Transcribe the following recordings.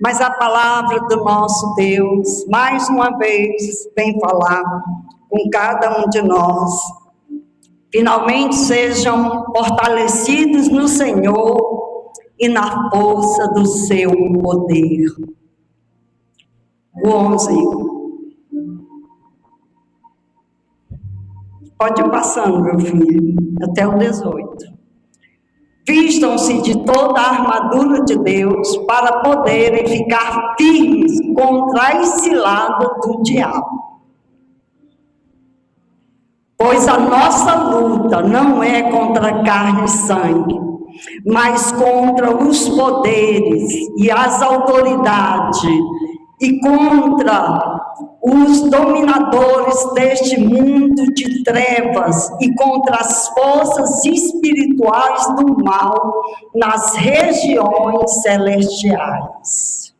Mas a palavra do nosso Deus, mais uma vez, vem falar com cada um de nós. Finalmente sejam fortalecidos no Senhor e na força do seu poder. O 11. Pode ir passando, meu filho, até o 18. Vistam-se de toda a armadura de Deus para poderem ficar firmes contra a cilada do diabo. Pois a nossa luta não é contra carne e sangue, mas contra os poderes e as autoridades e contra os dominadores deste mundo de trevas e contra as forças espirituais do mal nas regiões celestiais.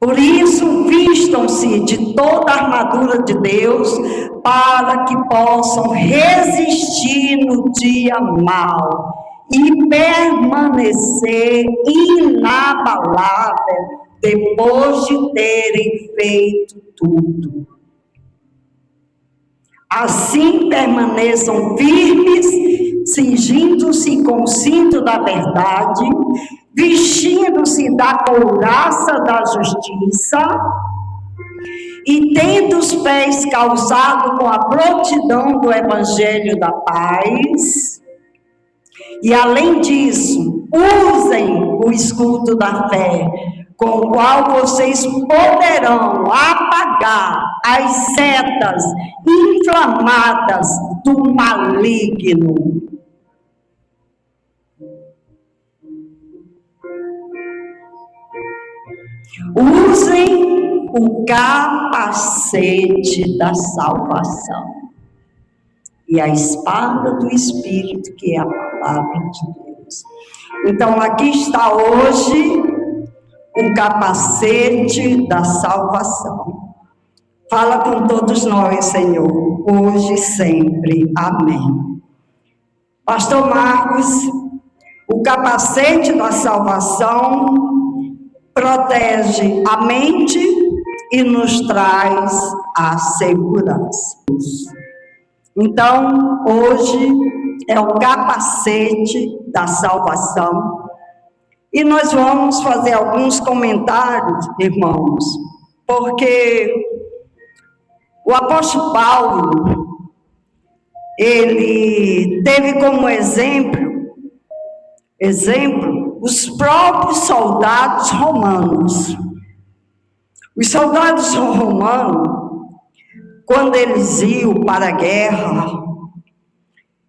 Por isso, vistam-se de toda a armadura de Deus para que possam resistir no dia mau e permanecer inabalável depois de terem feito tudo. Assim permaneçam firmes, cingindo-se com o cinto da verdade, vestindo-se da couraça da justiça e tendo os pés calçados com a prontidão do evangelho da paz. E além disso, usem o escudo da fé, com o qual vocês poderão apagar as setas inflamadas do maligno. Usem o capacete da salvação e a espada do Espírito, que é a palavra de Deus. Então, aqui está hoje o capacete da salvação. Fala com todos nós, Senhor, hoje e sempre. Amém. Pastor Marcos, o capacete da salvação protege a mente e nos traz a segurança. Então, hoje é o capacete da salvação. E nós vamos fazer alguns comentários, irmãos, porque o apóstolo Paulo, ele teve como exemplo os próprios soldados romanos. Os soldados romanos, quando eles iam para a guerra,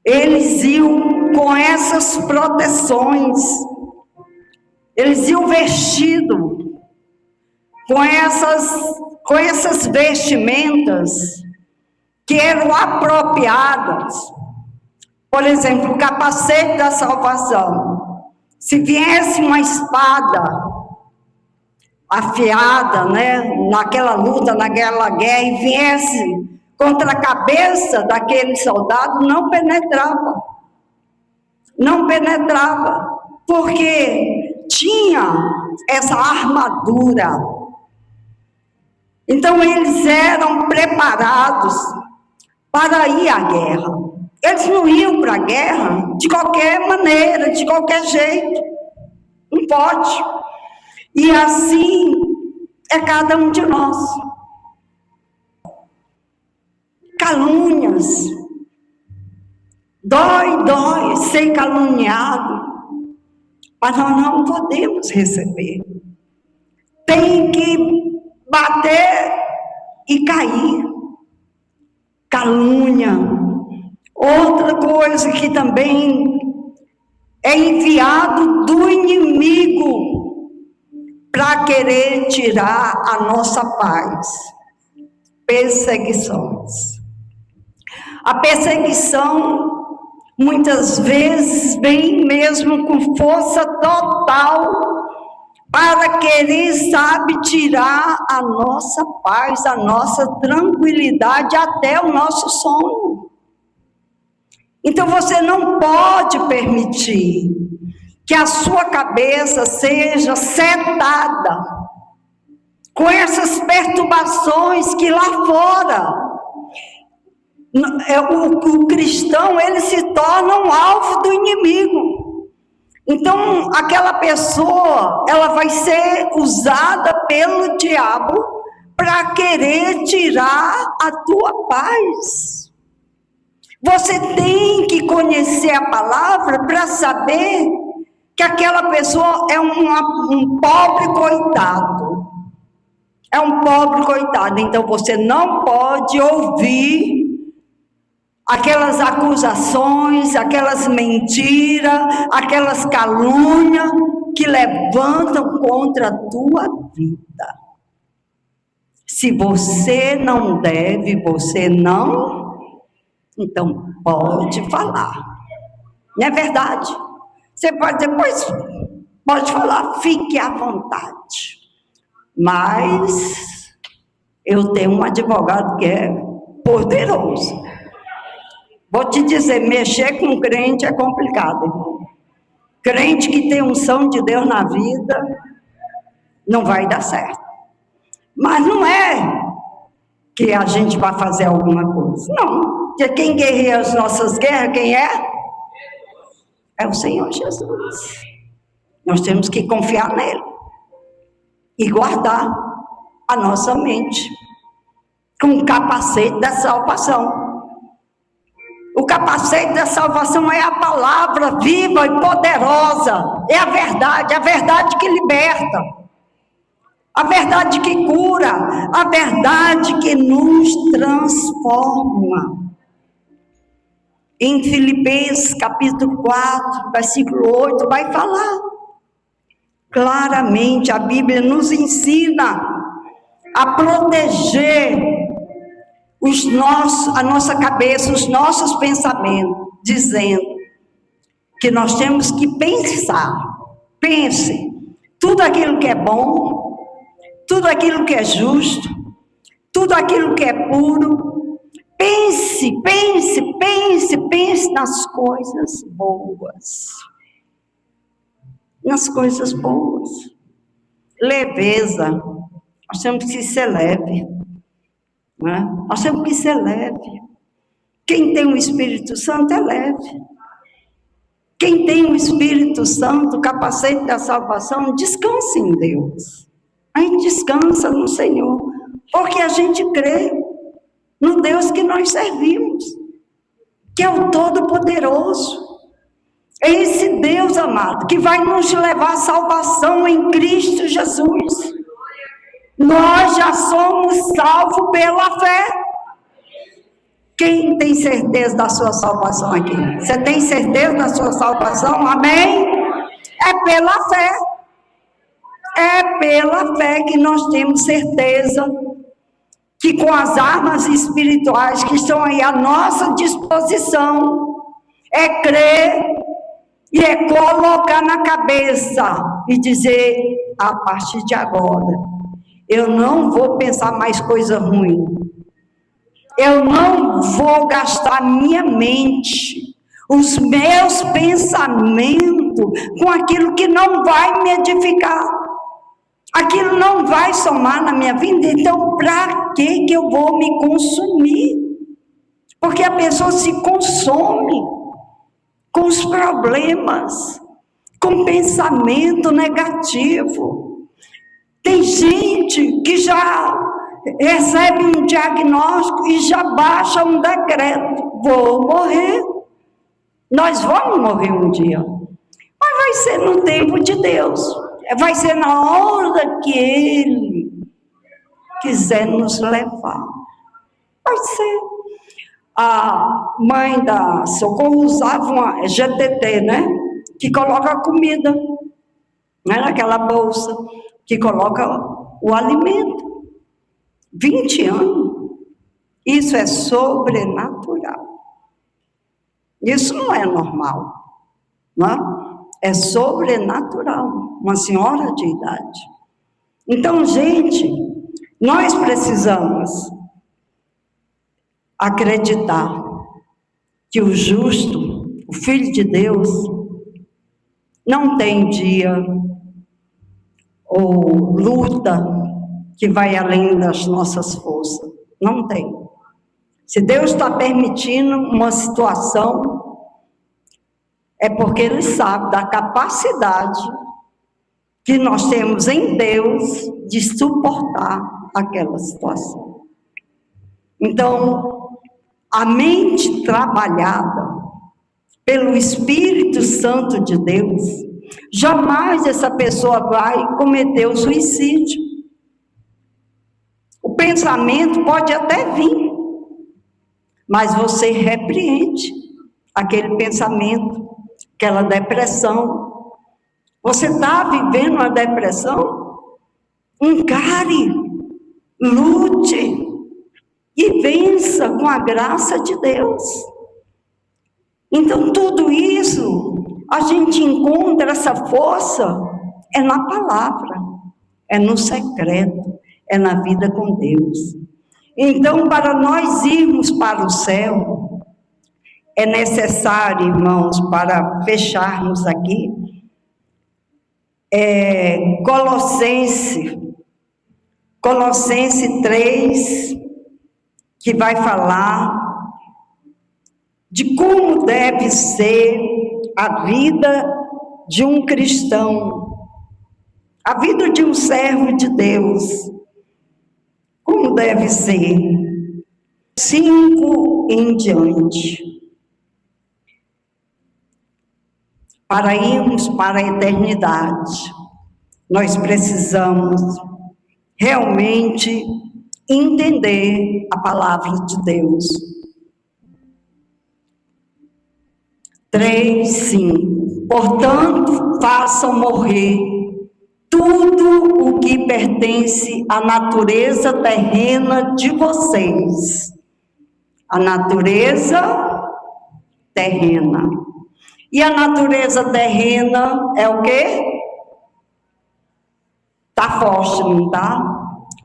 eles iam com essas proteções. Eles iam vestidos com essas vestimentas que eram apropriadas. Por exemplo, o capacete da salvação. Se viesse uma espada afiada, naquela luta, naquela guerra, e viesse contra a cabeça daquele soldado, não penetrava. Não penetrava. Porque tinha essa armadura. Então, eles eram preparados para ir à guerra. Eles não iam para a guerra de qualquer maneira, de qualquer jeito. Não pode. E assim é cada um de nós. Calúnias. Dói ser caluniado. Mas nós não podemos receber. Tem que bater e cair. Calúnia. Outra coisa que também é enviado do inimigo para querer tirar a nossa paz. Perseguições. A perseguição muitas vezes vem mesmo com força total para querer, tirar a nossa paz, a nossa tranquilidade, até o nosso sono. Então você não pode permitir que a sua cabeça seja setada com essas perturbações que lá fora, o cristão, ele se torna um alvo do inimigo. Então, aquela pessoa, ela vai ser usada pelo diabo para querer tirar a tua paz. Você tem que conhecer a palavra para saber que aquela pessoa é um pobre coitado. É um pobre coitado. Então, você não pode ouvir aquelas acusações, aquelas mentiras, aquelas calúnias que levantam contra a tua vida. Se você não deve, você não, então pode falar. Não é verdade? Você pode dizer, pois, pode falar, fique à vontade. Mas eu tenho um advogado que é poderoso. Vou te dizer, mexer com crente é complicado, irmão. Crente que tem unção de Deus na vida, não vai dar certo. Mas não é que a gente vai fazer alguma coisa. Não. Porque quem guerreia as nossas guerras, quem é? É o Senhor Jesus. Nós temos que confiar nele. E guardar a nossa mente com o capacete da salvação. O capacete da salvação é a palavra viva e poderosa. É a verdade que liberta. A verdade que cura. A verdade que nos transforma. Em Filipenses capítulo 4, versículo 8, vai falar. Claramente, a Bíblia nos ensina a proteger a nossa cabeça, os nossos pensamentos, dizendo que nós temos que pensar. Pense, tudo aquilo que é bom, tudo aquilo que é justo, tudo aquilo que é puro, pense nas coisas boas. Nas coisas boas. Leveza. Nós temos que ser leve. Né? Nós temos que ser leve. Quem tem o Espírito Santo é leve. Quem tem o Espírito Santo, o capacete da salvação, descansa em Deus. A gente descansa no Senhor. Porque a gente crê no Deus que nós servimos. Que é o Todo-Poderoso. É esse Deus, amado, que vai nos levar à salvação em Cristo Jesus. Nós já somos salvos pela fé. Quem tem certeza da sua salvação aqui? Você tem certeza da sua salvação? Amém? É pela fé. É pela fé que nós temos certeza que com as armas espirituais que estão aí à nossa disposição, é crer e é colocar na cabeça e dizer, a partir de agora, eu não vou pensar mais coisa ruim. Eu não vou gastar minha mente, os meus pensamentos, com aquilo que não vai me edificar. Aquilo não vai somar na minha vida, então para que eu vou me consumir? Porque a pessoa se consome com os problemas, com pensamento negativo. Tem gente que já recebe um diagnóstico e já baixa um decreto. Vou morrer. Nós vamos morrer um dia. Mas vai ser no tempo de Deus. Vai ser na hora que Ele quiser nos levar. Vai ser. A mãe da Socorro usava uma GTT, né? Que coloca a comida, né? Naquela bolsa, que coloca o alimento. 20 anos. Isso é sobrenatural. Isso não é normal, não é? É sobrenatural. Uma senhora de idade. Então, gente, nós precisamos acreditar que o justo, o Filho de Deus, não tem dia ou luta que vai além das nossas forças. Não tem. Se Deus está permitindo uma situação, é porque Ele sabe da capacidade que nós temos em Deus de suportar aquela situação. Então, a mente trabalhada pelo Espírito Santo de Deus, jamais essa pessoa vai cometer o suicídio. O pensamento pode até vir, mas você repreende aquele pensamento, aquela depressão. Você está vivendo uma depressão? Encare, lute e vença com a graça de Deus. Então, tudo isso, a gente encontra essa força, é na palavra, é no secreto, é na vida com Deus. Então, para nós irmos para o céu, é necessário, irmãos, para fecharmos aqui, Colossenses 3, que vai falar de como deve ser a vida de um cristão, a vida de um servo de Deus, como deve ser. 5 em diante. Para irmos para a eternidade, nós precisamos realmente entender a palavra de Deus. 3, 5. Portanto, façam morrer tudo o que pertence à natureza terrena de vocês. A natureza terrena. E a natureza terrena é o quê? Está forte, não está?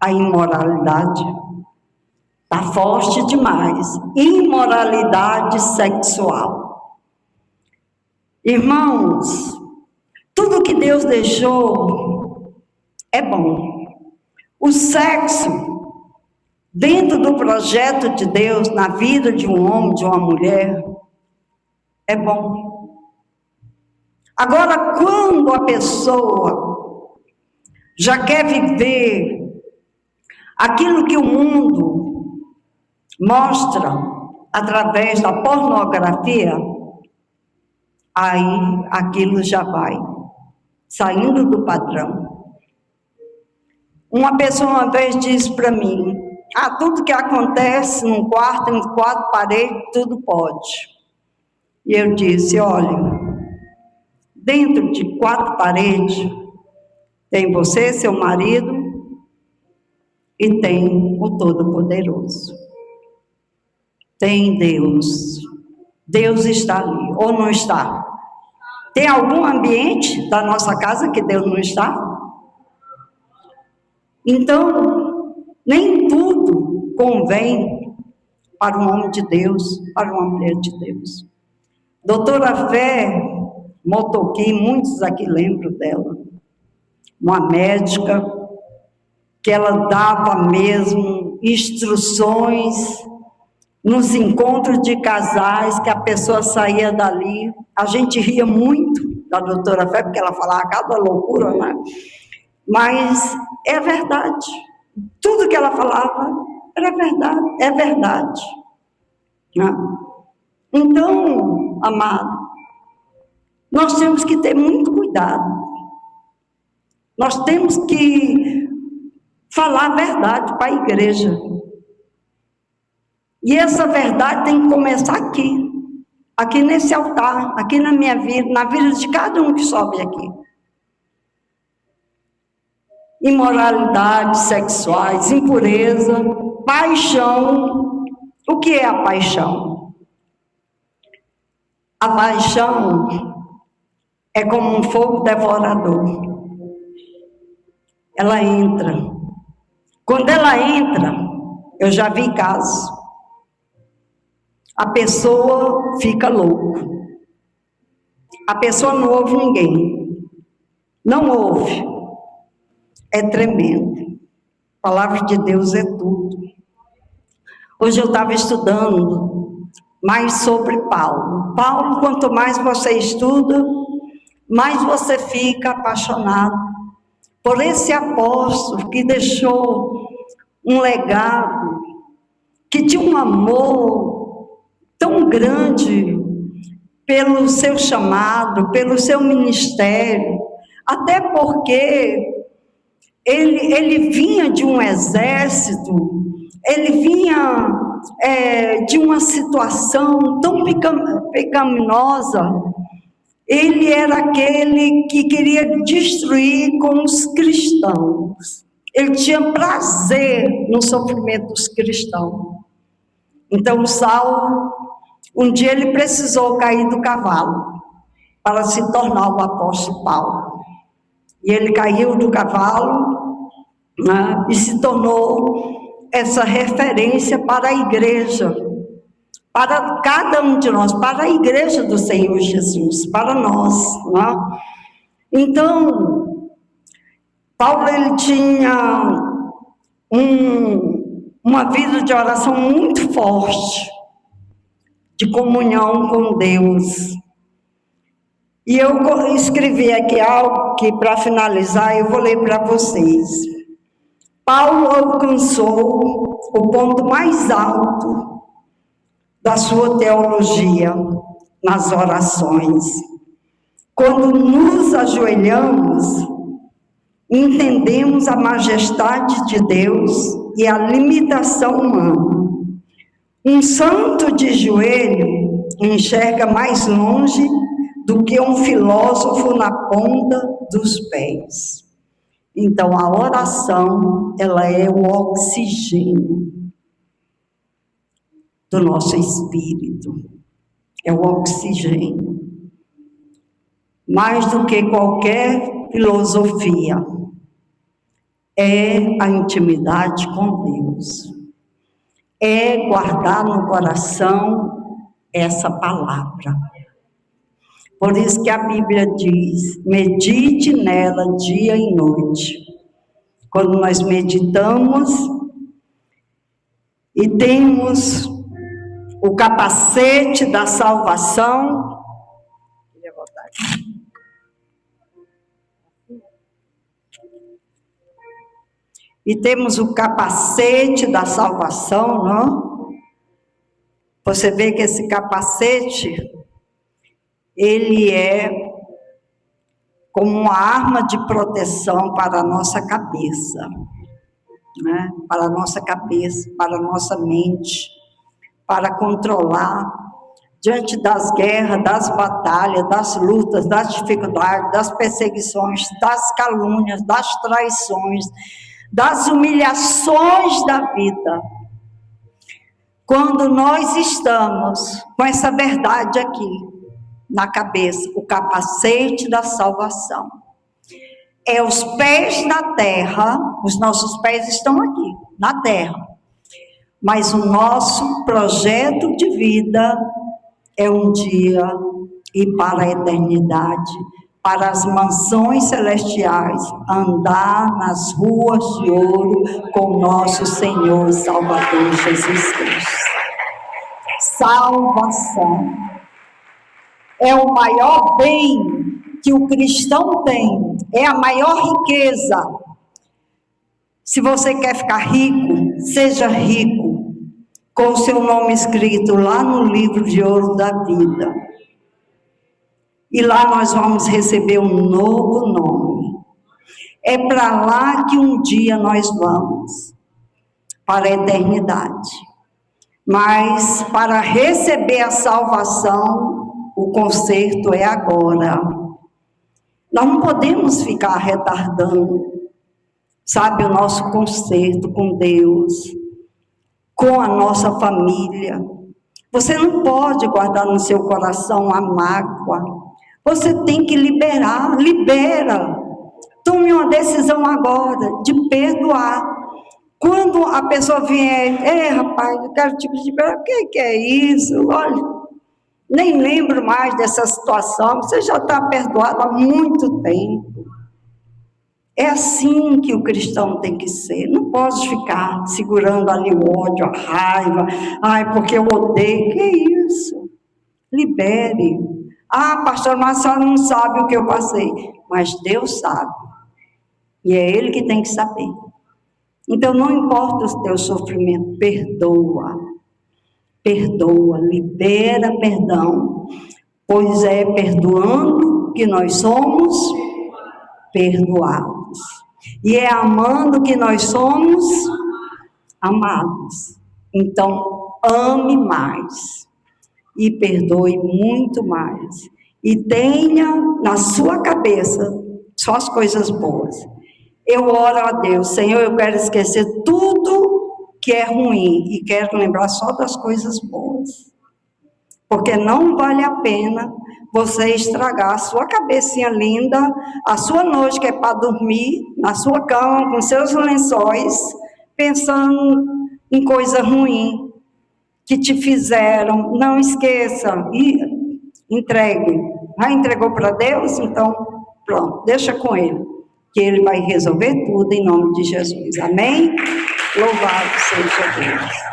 A imoralidade. Está forte demais. Imoralidade sexual. Irmãos, tudo que Deus deixou é bom. O sexo, dentro do projeto de Deus, na vida de um homem, de uma mulher, é bom. Agora, quando a pessoa já quer viver aquilo que o mundo mostra através da pornografia, aí aquilo já vai saindo do padrão. Uma pessoa uma vez disse para mim, tudo que acontece num quarto, em 4 paredes, tudo pode. E eu disse, olha, dentro de 4 paredes, tem você, seu marido, e tem o Todo-Poderoso. Tem Deus. Deus está ali, ou não está? Tem algum ambiente da nossa casa que Deus não está? Então, nem tudo convém para um homem de Deus, para uma mulher de Deus. Doutora Fé Motoquim, muitos aqui lembram dela, uma médica, que ela dava mesmo instruções nos encontros de casais, que a pessoa saía dali, a gente ria muito da doutora Fé, porque ela falava cada loucura, né? Mas é verdade, tudo que ela falava era verdade, é verdade, né? Então, amado, nós temos que ter muito cuidado, nós temos que falar a verdade para a igreja. E essa verdade tem que começar aqui nesse altar, aqui na minha vida, na vida de cada um que sobe aqui. Imoralidades sexuais, impureza, paixão. O que é a paixão? A paixão é como um fogo devorador. Ela entra. Quando ela entra, eu já vi casos, a pessoa fica louca. A pessoa não ouve ninguém. Não ouve. É tremendo. A palavra de Deus é tudo. Hoje eu estava estudando mais sobre Paulo. Paulo, quanto mais você estuda, mais você fica apaixonado por esse apóstolo que deixou um legado, que tinha um amor tão grande pelo seu chamado, pelo seu ministério, até porque ele vinha de um exército, ele vinha de uma situação tão pecaminosa. Ele era aquele que queria destruir com os cristãos. Ele tinha prazer no sofrimento dos cristãos. Então, Saulo, um dia ele precisou cair do cavalo para se tornar o apóstolo Paulo. E ele caiu do cavalo, né, e se tornou essa referência para a igreja, para cada um de nós, para a igreja do Senhor Jesus, para nós, né? Então, Paulo, ele tinha uma vida de oração muito forte, de comunhão com Deus. E eu escrevi aqui algo que, para finalizar, eu vou ler para vocês. Paulo alcançou o ponto mais alto da sua teologia nas orações. Quando nos ajoelhamos, entendemos a majestade de Deus e a limitação humana. Um santo de joelho enxerga mais longe do que um filósofo na ponta dos pés. Então, a oração, ela é o oxigênio do nosso espírito. É o oxigênio. Mais do que qualquer filosofia, é a intimidade com Deus. É guardar no coração essa palavra. Por isso que a Bíblia diz, medite nela dia e noite. Quando nós meditamos e temos o capacete da salvação, queria voltar aqui. E temos o capacete da salvação, não? Você vê que esse capacete, ele é como uma arma de proteção para a nossa cabeça, né? Para a nossa cabeça, para a nossa mente, para controlar diante das guerras, das batalhas, das lutas, das dificuldades, das perseguições, das calúnias, das traições, das humilhações da vida. Quando nós estamos com essa verdade aqui na cabeça, o capacete da salvação, é os pés na terra, os nossos pés estão aqui, na terra, mas o nosso projeto de vida é um dia ir para a eternidade, para as mansões celestiais, andar nas ruas de ouro com nosso Senhor e Salvador Jesus Cristo. Salvação é o maior bem que o cristão tem, é a maior riqueza. Se você quer ficar rico, seja rico, com o seu nome escrito lá no livro de ouro da vida. E lá nós vamos receber um novo nome. É para lá que um dia nós vamos, para a eternidade. Mas para receber a salvação, o conserto é agora. Nós não podemos ficar retardando, sabe, o nosso conserto com Deus, com a nossa família. Você não pode guardar no seu coração a mágoa. Você tem que liberar, libera. Tome uma decisão agora de perdoar. Quando a pessoa vier, rapaz, eu quero te pedir, o que é isso? Olha, nem lembro mais dessa situação, você já está perdoado há muito tempo. É assim que o cristão tem que ser. Não pode ficar segurando ali o ódio, a raiva. Ai, porque eu odeio. Que isso? Libere. Ah, pastor, mas a senhora não sabe o que eu passei. Mas Deus sabe. E é Ele que tem que saber. Então, não importa o teu sofrimento, perdoa. Perdoa, libera perdão. Pois é perdoando que nós somos perdoados. E é amando que nós somos amados. Então, ame mais. E perdoe muito mais. E tenha na sua cabeça só as coisas boas. Eu oro a Deus, Senhor, eu quero esquecer tudo que é ruim e quero lembrar só das coisas boas. Porque não vale a pena você estragar a sua cabecinha linda, a sua noite que é para dormir, na sua cama, com seus lençóis, pensando em coisa ruim que te fizeram. Não esqueça e entregue. Já entregou para Deus? Então, pronto, deixa com Ele, que Ele vai resolver tudo em nome de Jesus. Amém? Louvado seja Deus.